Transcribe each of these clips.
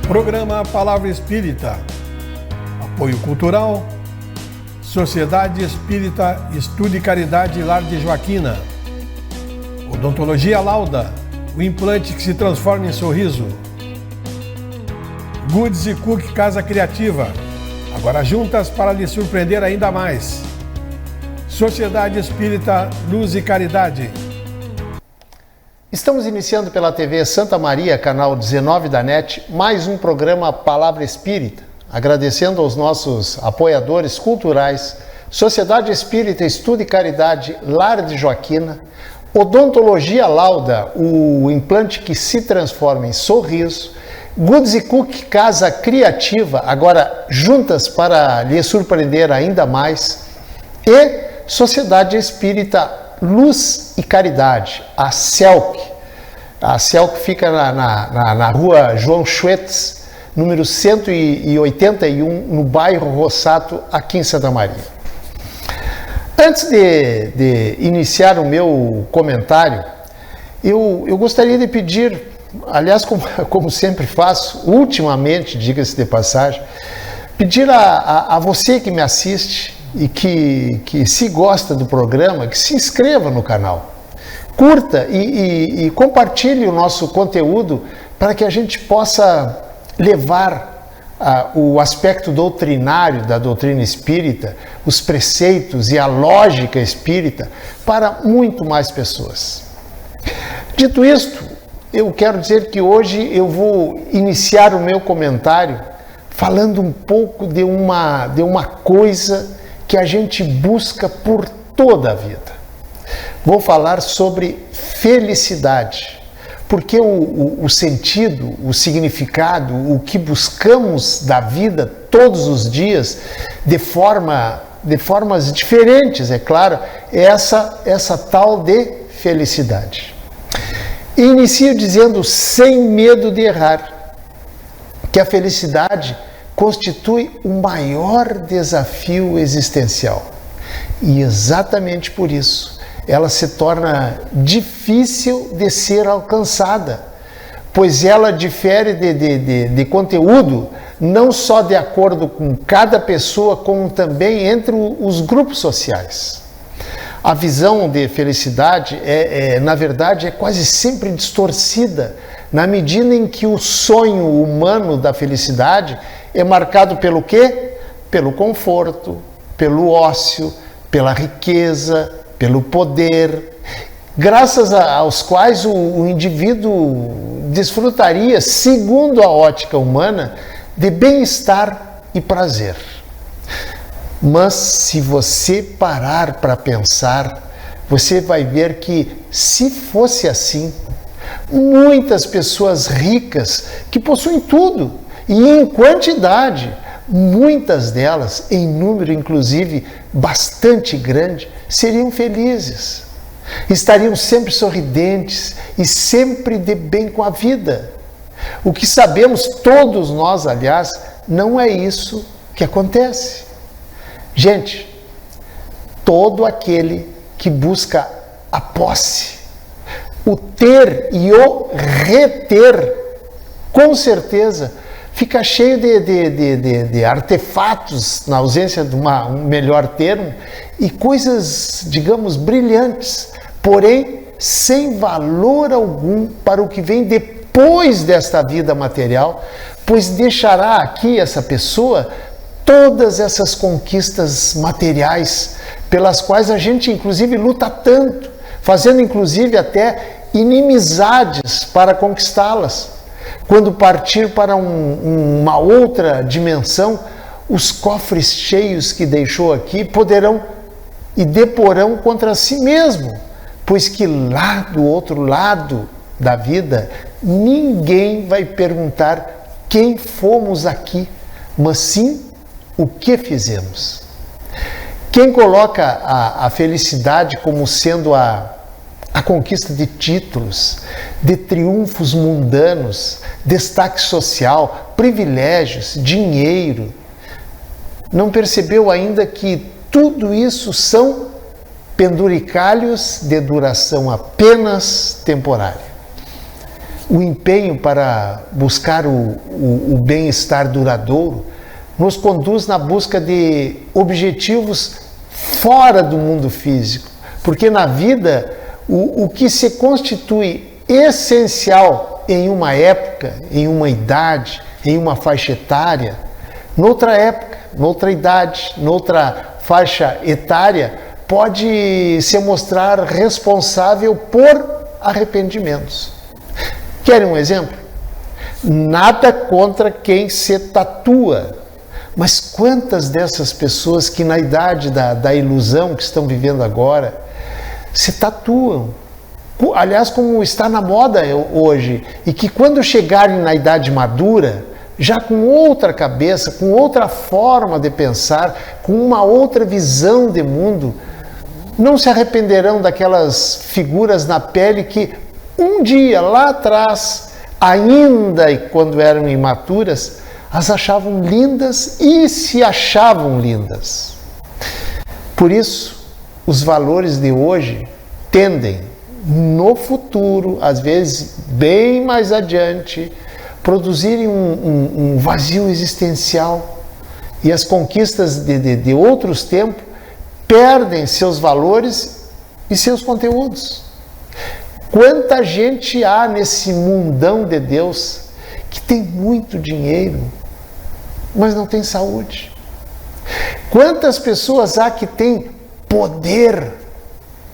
Programa Palavra Espírita. Apoio Cultural. Sociedade Espírita Estudo e Caridade Lar de Joaquina. Odontologia Lauda. O implante que se transforma em sorriso. Goods e Cook Casa Criativa. Agora juntas para lhe surpreender ainda mais. Sociedade Espírita Luz e Caridade. Estamos iniciando pela TV Santa Maria, canal 19 da NET, mais um programa Palavra Espírita. Agradecendo aos nossos apoiadores culturais, Sociedade Espírita Estudo e Caridade Lar de Joaquina, Odontologia Lauda, o implante que se transforma em sorriso, Goods e Cook Casa Criativa, agora juntas para lhe surpreender ainda mais, e Sociedade Espírita Luz e Caridade, a CELC. A CELC fica na rua João Schwetz, número 181, no bairro Rossato, aqui em Santa Maria. Antes de iniciar o meu comentário, eu gostaria de pedir, aliás, como sempre faço, ultimamente, diga-se de passagem, pedir a você que me assiste e que se gosta do programa, que se inscreva no canal, curta e compartilhe o nosso conteúdo para que a gente possa levar o aspecto doutrinário da doutrina espírita, os preceitos e a lógica espírita para muito mais pessoas. Dito isto, eu quero dizer que hoje eu vou iniciar o meu comentário falando um pouco de uma coisa que a gente busca por toda a vida. Vou falar sobre felicidade, porque o sentido, o significado, o que buscamos da vida todos os dias, de formas diferentes, é claro, é essa tal de felicidade. E inicio dizendo, sem medo de errar, que a felicidade constitui o maior desafio existencial. E exatamente por isso, ela se torna difícil de ser alcançada, pois ela difere de conteúdo, não só de acordo com cada pessoa, como também entre os grupos sociais. A visão de felicidade, na verdade, é quase sempre distorcida, na medida em que o sonho humano da felicidade é marcado pelo quê? Pelo conforto, pelo ócio, pela riqueza, pelo poder, graças aos quais o indivíduo desfrutaria, segundo a ótica humana, de bem-estar e prazer. Mas se você parar para pensar, você vai ver que, se fosse assim, muitas pessoas ricas que possuem tudo, e em quantidade, muitas delas, em número inclusive bastante grande, seriam felizes. Estariam sempre sorridentes e sempre de bem com a vida. O que sabemos todos nós, aliás, não é isso que acontece. Gente, todo aquele que busca a posse, o ter e o reter, com certeza, fica cheio de artefatos, na ausência de um melhor termo, e coisas, digamos, brilhantes, porém sem valor algum para o que vem depois desta vida material, pois deixará aqui essa pessoa todas essas conquistas materiais, pelas quais a gente inclusive luta tanto, fazendo inclusive até inimizades para conquistá-las. Quando partir para uma outra dimensão, os cofres cheios que deixou aqui poderão e deporão contra si mesmo, pois que lá do outro lado da vida, ninguém vai perguntar quem fomos aqui, mas sim o que fizemos. Quem coloca a felicidade como sendo a conquista de títulos, de triunfos mundanos, destaque social, privilégios, dinheiro, não percebeu ainda que tudo isso são penduricalhos de duração apenas temporária. o empenho para buscar o bem-estar duradouro nos conduz na busca de objetivos fora do mundo físico. Porque na vida, o que se constitui essencial em uma época, em uma idade, em uma faixa etária, noutra época, noutra idade, noutra faixa etária, pode se mostrar responsável por arrependimentos. Querem um exemplo? Nada contra quem se tatua, mas quantas dessas pessoas que na idade da ilusão que estão vivendo agora se tatuam? Aliás, como está na moda hoje, e que quando chegarem na idade madura, já com outra cabeça, com outra forma de pensar, com uma outra visão de mundo, não se arrependerão daquelas figuras na pele que um dia lá atrás, ainda quando eram imaturas, as achavam lindas e se achavam lindas. Por isso, os valores de hoje tendem, no futuro, às vezes bem mais adiante, produzirem um vazio existencial, e as conquistas de outros tempos perdem seus valores e seus conteúdos. Quanta gente há nesse mundão de Deus que tem muito dinheiro, mas não tem saúde? Quantas pessoas há que têm poder,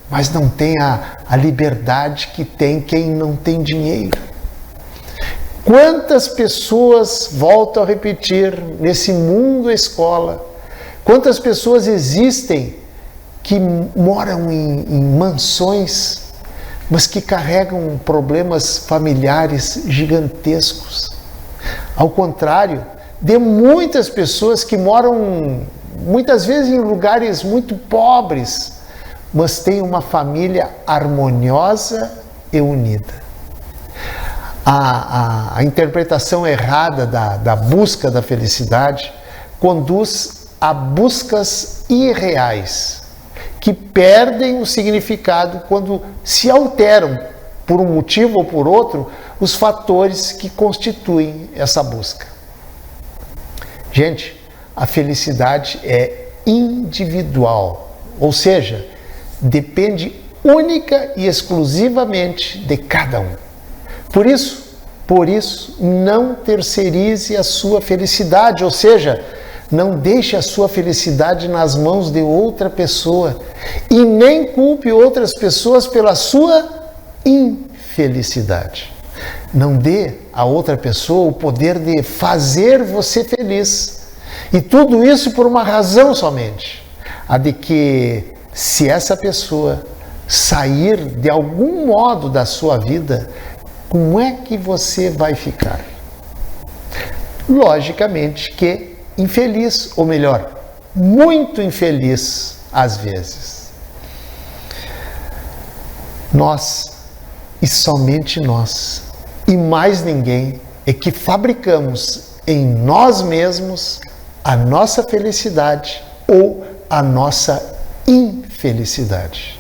mas não tem a liberdade que tem quem não tem dinheiro? Quantas pessoas, volto a repetir, nesse mundo escola, quantas pessoas existem que moram em mansões, mas que carregam problemas familiares gigantescos? Ao contrário de muitas pessoas que moram, muitas vezes, em lugares muito pobres, mas têm uma família harmoniosa e unida. A interpretação errada da busca da felicidade conduz a buscas irreais, que perdem o significado quando se alteram, por um motivo ou por outro, os fatores que constituem essa busca. Gente, a felicidade é individual, ou seja, depende única e exclusivamente de cada um. Por isso, não terceirize a sua felicidade, ou seja, não deixe a sua felicidade nas mãos de outra pessoa e nem culpe outras pessoas pela sua infelicidade. Não dê a outra pessoa o poder de fazer você feliz. E tudo isso por uma razão somente, a de que, se essa pessoa sair de algum modo da sua vida, como é que você vai ficar? Logicamente que infeliz, ou melhor, muito infeliz às vezes. Nós, e somente nós, e mais ninguém, é que fabricamos em nós mesmos a nossa felicidade ou a nossa infelicidade.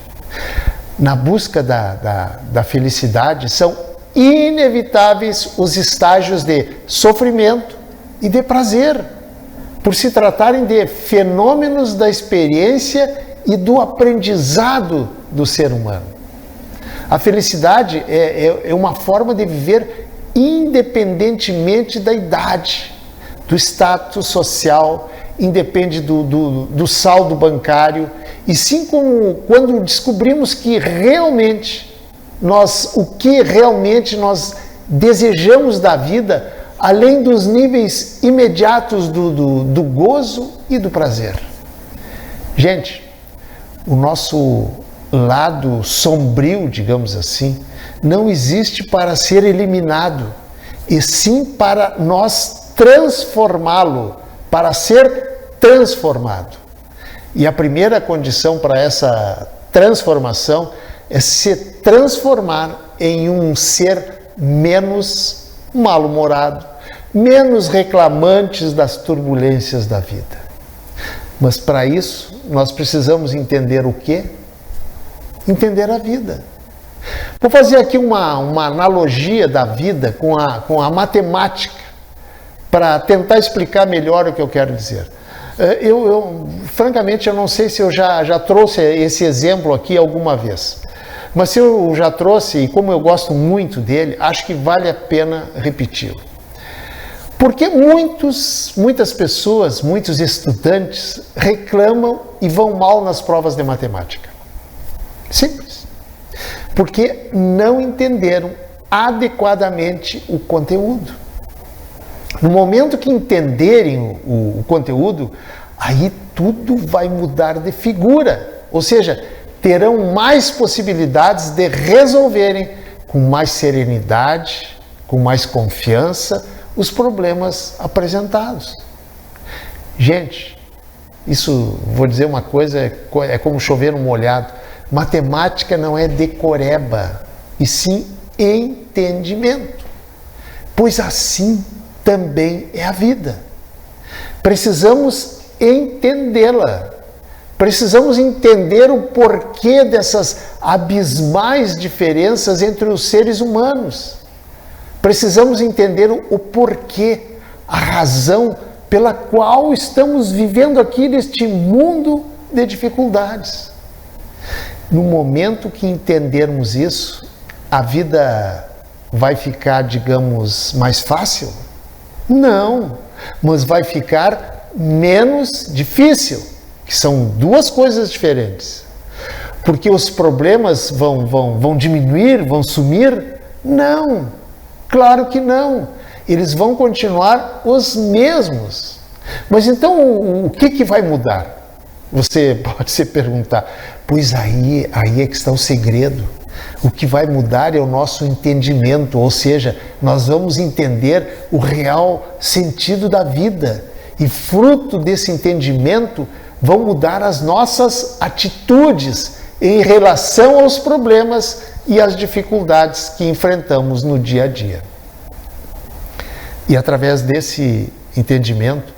Na busca da felicidade, são inevitáveis os estágios de sofrimento e de prazer, por se tratarem de fenômenos da experiência e do aprendizado do ser humano. A felicidade é uma forma de viver independentemente da idade, do status social, independe do saldo bancário, e sim como quando descobrimos que realmente o que realmente nós desejamos da vida, além dos níveis imediatos do gozo e do prazer. Gente, o nosso lado sombrio, digamos assim, não existe para ser eliminado, e sim para nós transformá-lo, para ser transformado. E a primeira condição para essa transformação é se transformar em um ser menos mal-humorado, menos reclamantes das turbulências da vida. Mas para isso, nós precisamos entender o quê? Entender a vida. Vou fazer aqui uma analogia da vida com a matemática, para tentar explicar melhor o que eu quero dizer. Francamente, eu não sei se eu já trouxe esse exemplo aqui alguma vez. Mas se eu já trouxe, e como eu gosto muito dele, acho que vale a pena repeti-lo. Porque muitas pessoas, muitos estudantes reclamam e vão mal nas provas de matemática. Simples. Porque não entenderam adequadamente o conteúdo. No momento que entenderem o conteúdo, aí tudo vai mudar de figura. Ou seja, terão mais possibilidades de resolverem com mais serenidade, com mais confiança, os problemas apresentados. Gente, isso, vou dizer uma coisa, é como chover no molhado. Matemática não é decoreba, e sim entendimento. Pois assim também é a vida. Precisamos entendê-la. Precisamos entender o porquê dessas abismais diferenças entre os seres humanos. Precisamos entender o porquê, a razão pela qual estamos vivendo aqui neste mundo de dificuldades. No momento que entendermos isso, a vida vai ficar, digamos, mais fácil? Não, mas vai ficar menos difícil, que são duas coisas diferentes. Porque os problemas vão diminuir, vão sumir? Não, claro que não. Eles vão continuar os mesmos. Mas então o que vai mudar? Você pode se perguntar. Pois aí é que está o segredo. O que vai mudar é o nosso entendimento, ou seja, nós vamos entender o real sentido da vida. E fruto desse entendimento vão mudar as nossas atitudes em relação aos problemas e às dificuldades que enfrentamos no dia a dia. E através desse entendimento,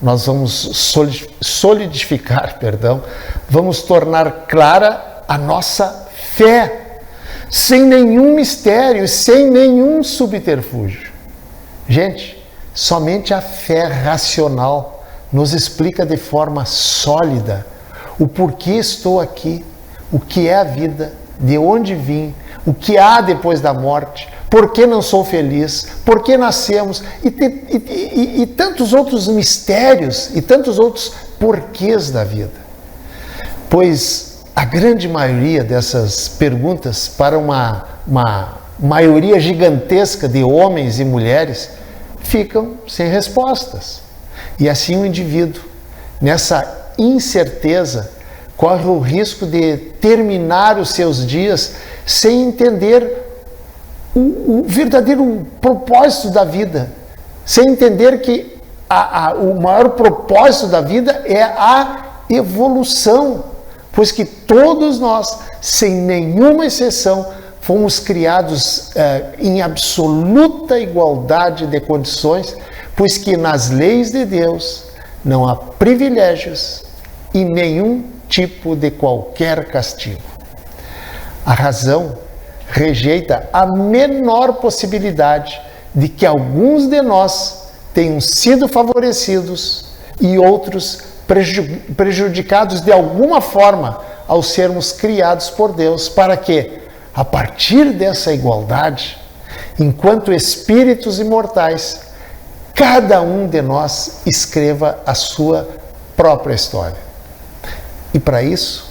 nós vamos solidificar, vamos tornar clara a nossa fé, sem nenhum mistério, sem nenhum subterfúgio. Gente, somente a fé racional nos explica de forma sólida o porquê estou aqui, o que é a vida, de onde vim, o que há depois da morte, por que não sou feliz, por que nascemos, e tantos outros mistérios e tantos outros porquês da vida. Pois a grande maioria dessas perguntas, para uma maioria gigantesca de homens e mulheres, ficam sem respostas. E assim o indivíduo, nessa incerteza, corre o risco de terminar os seus dias sem entender o verdadeiro propósito da vida, sem entender que o maior propósito da vida é a evolução, pois que todos nós, sem nenhuma exceção, fomos criados em absoluta igualdade de condições, pois que nas leis de Deus não há privilégios e nenhum tipo de qualquer castigo. A razão rejeita a menor possibilidade de que alguns de nós tenham sido favorecidos e outros prejudicados de alguma forma ao sermos criados por Deus, para que, a partir dessa igualdade, enquanto espíritos imortais, cada um de nós escreva a sua própria história. E para isso,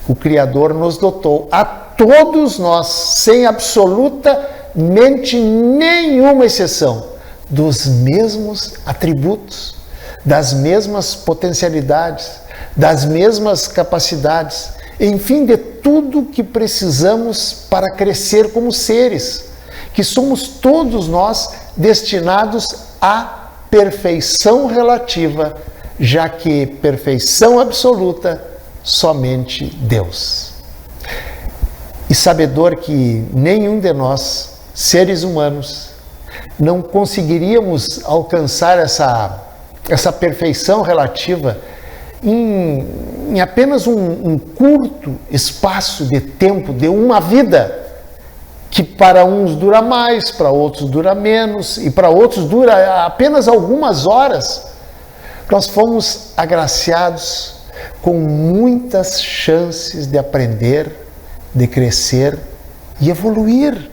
o Criador nos dotou a todos nós, sem absolutamente nenhuma exceção, dos mesmos atributos, das mesmas potencialidades, das mesmas capacidades, enfim, de tudo que precisamos para crescer como seres, que somos todos nós destinados à perfeição relativa, já que perfeição absoluta somente Deus. E sabedor que nenhum de nós, seres humanos, não conseguiríamos alcançar essa perfeição relativa em apenas um curto espaço de tempo, de uma vida, que para uns dura mais, para outros dura menos, e para outros dura apenas algumas horas. Nós fomos agraciados com muitas chances de aprender, de crescer e evoluir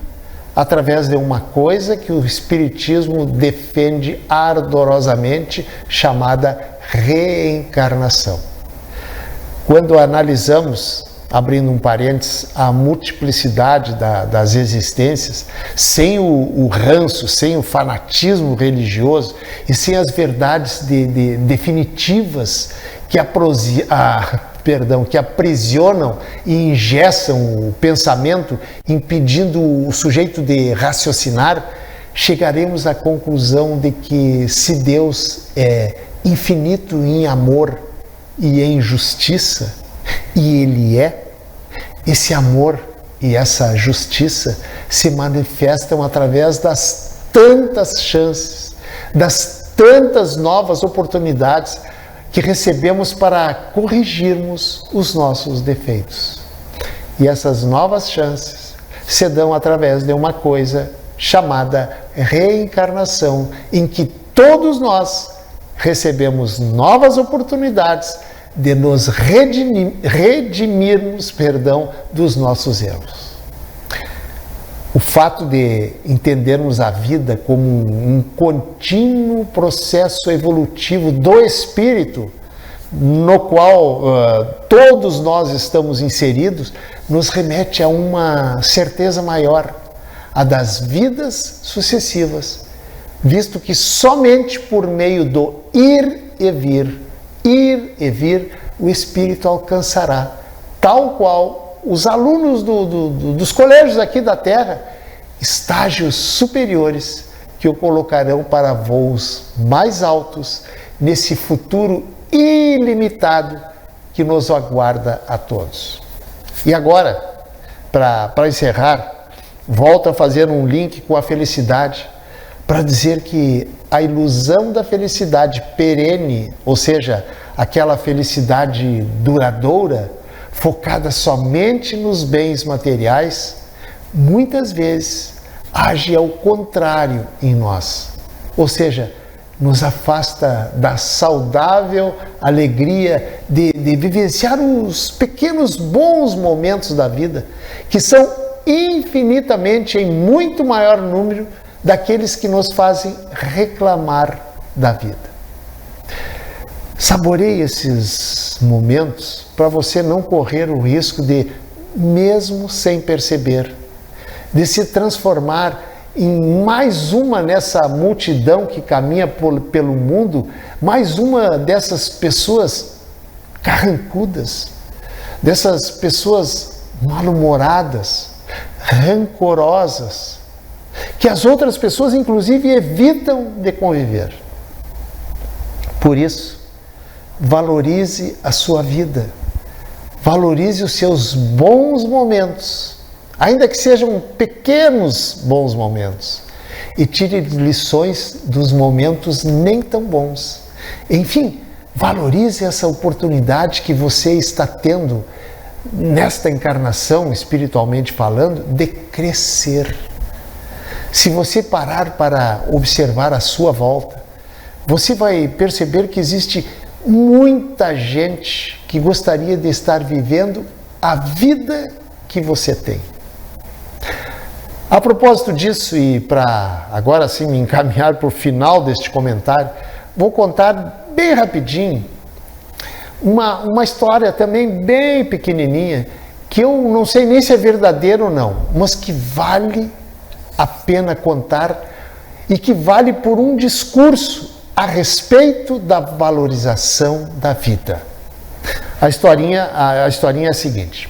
através de uma coisa que o Espiritismo defende ardorosamente, chamada reencarnação. Quando analisamos, abrindo um parênteses, a multiplicidade das existências, sem o ranço, sem o fanatismo religioso e sem as verdades definitivas que aprisionam e engessam o pensamento, impedindo o sujeito de raciocinar, chegaremos à conclusão de que, se Deus é infinito em amor e em justiça, e Ele é, esse amor e essa justiça se manifestam através das tantas chances, das tantas novas oportunidades que recebemos para corrigirmos os nossos defeitos. E essas novas chances se dão através de uma coisa chamada reencarnação, em que todos nós recebemos novas oportunidades de nos redimirmos, dos nossos erros. O fato de entendermos a vida como um contínuo processo evolutivo do espírito, no qual todos nós estamos inseridos, nos remete a uma certeza maior, a das vidas sucessivas, visto que somente por meio do ir e vir, o espírito alcançará, tal qual os alunos dos colégios aqui da Terra, estágios superiores que o colocarão para voos mais altos nesse futuro ilimitado que nos aguarda a todos. E agora, para encerrar, volto a fazer um link com a felicidade, para dizer que a ilusão da felicidade perene, ou seja, aquela felicidade duradoura, focada somente nos bens materiais, muitas vezes age ao contrário em nós. Ou seja, nos afasta da saudável alegria de vivenciar os pequenos bons momentos da vida, que são infinitamente, em muito maior número, daqueles que nos fazem reclamar da vida. Saboreie esses momentos para você não correr o risco de, mesmo sem perceber, de se transformar em mais uma nessa multidão que caminha pelo mundo, mais uma dessas pessoas carrancudas, dessas pessoas mal-humoradas, rancorosas, que as outras pessoas, inclusive, evitam de conviver. Por isso, valorize a sua vida, valorize os seus bons momentos, ainda que sejam pequenos bons momentos, e tire lições dos momentos nem tão bons. Enfim, valorize essa oportunidade que você está tendo nesta encarnação, espiritualmente falando, de crescer. Se você parar para observar a sua volta, você vai perceber que existe muita gente que gostaria de estar vivendo a vida que você tem. A propósito disso, e para agora sim me encaminhar para o final deste comentário, vou contar bem rapidinho uma história também bem pequenininha, que eu não sei nem se é verdadeira ou não, mas que vale a pena contar e que vale por um discurso a respeito da valorização da vida. A historinha é a seguinte.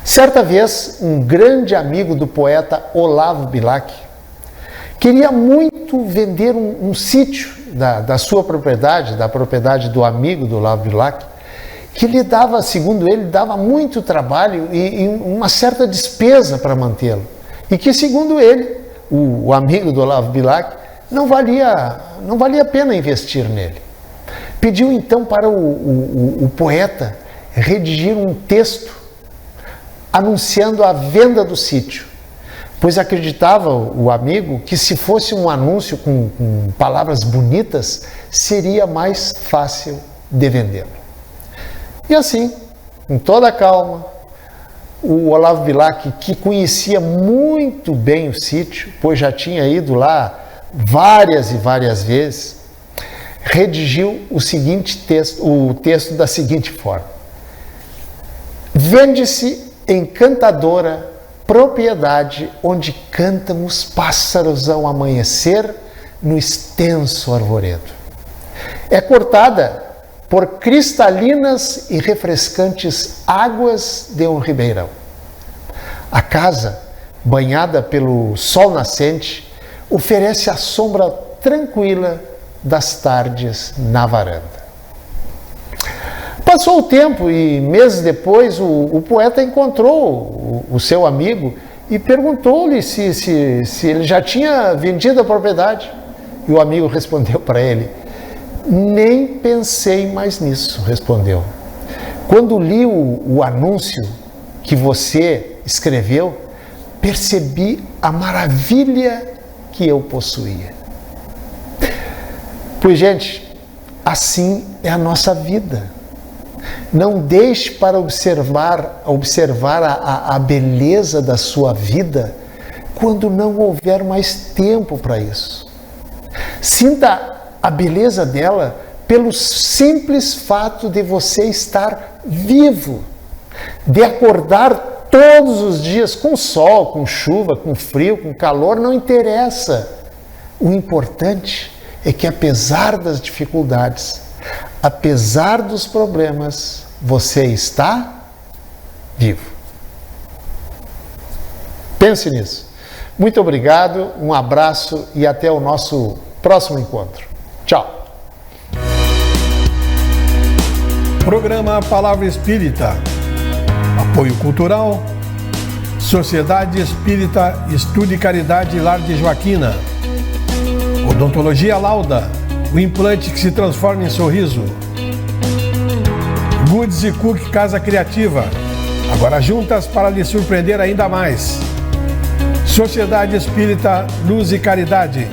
Certa vez, um grande amigo do poeta Olavo Bilac queria muito vender um sítio da sua propriedade, da propriedade do amigo do Olavo Bilac, que lhe dava, segundo ele, dava muito trabalho e uma certa despesa para mantê-lo. E que, segundo ele, o amigo do Olavo Bilac, não valia a pena investir nele. Pediu então para o poeta redigir um texto anunciando a venda do sítio, pois acreditava o amigo que se fosse um anúncio com palavras bonitas, seria mais fácil de vendê-lo. E assim, com toda a calma, o Olavo Bilac, que conhecia muito bem o sítio, pois já tinha ido lá várias e várias vezes, redigiu o texto da seguinte forma: vende-se encantadora propriedade onde cantam os pássaros ao amanhecer no extenso arvoredo. É cortada por cristalinas e refrescantes águas de um ribeirão. A casa, banhada pelo sol nascente, oferece a sombra tranquila das tardes na varanda. Passou o tempo e meses depois o poeta encontrou o seu amigo e perguntou-lhe se ele já tinha vendido a propriedade. E o amigo respondeu para ele: nem pensei mais nisso, respondeu. Quando li o anúncio que você escreveu, percebi a maravilha que eu possuía. Pois, gente, assim é a nossa vida. Não deixe para observar a beleza da sua vida quando não houver mais tempo para isso. Sinta a beleza dela pelo simples fato de você estar vivo, de acordar todos os dias com sol, com chuva, com frio, com calor, não interessa. O importante é que, apesar das dificuldades, apesar dos problemas, você está vivo. Pense nisso. Muito obrigado, um abraço e até o nosso próximo encontro. Tchau. Programa Palavra Espírita. Apoio Cultural. Sociedade Espírita Estudo e Caridade Lar de Joaquina. Odontologia Lauda. O implante que se transforma em sorriso. Goods e Cook Casa Criativa. Agora juntas para lhe surpreender ainda mais. Sociedade Espírita Luz e Caridade.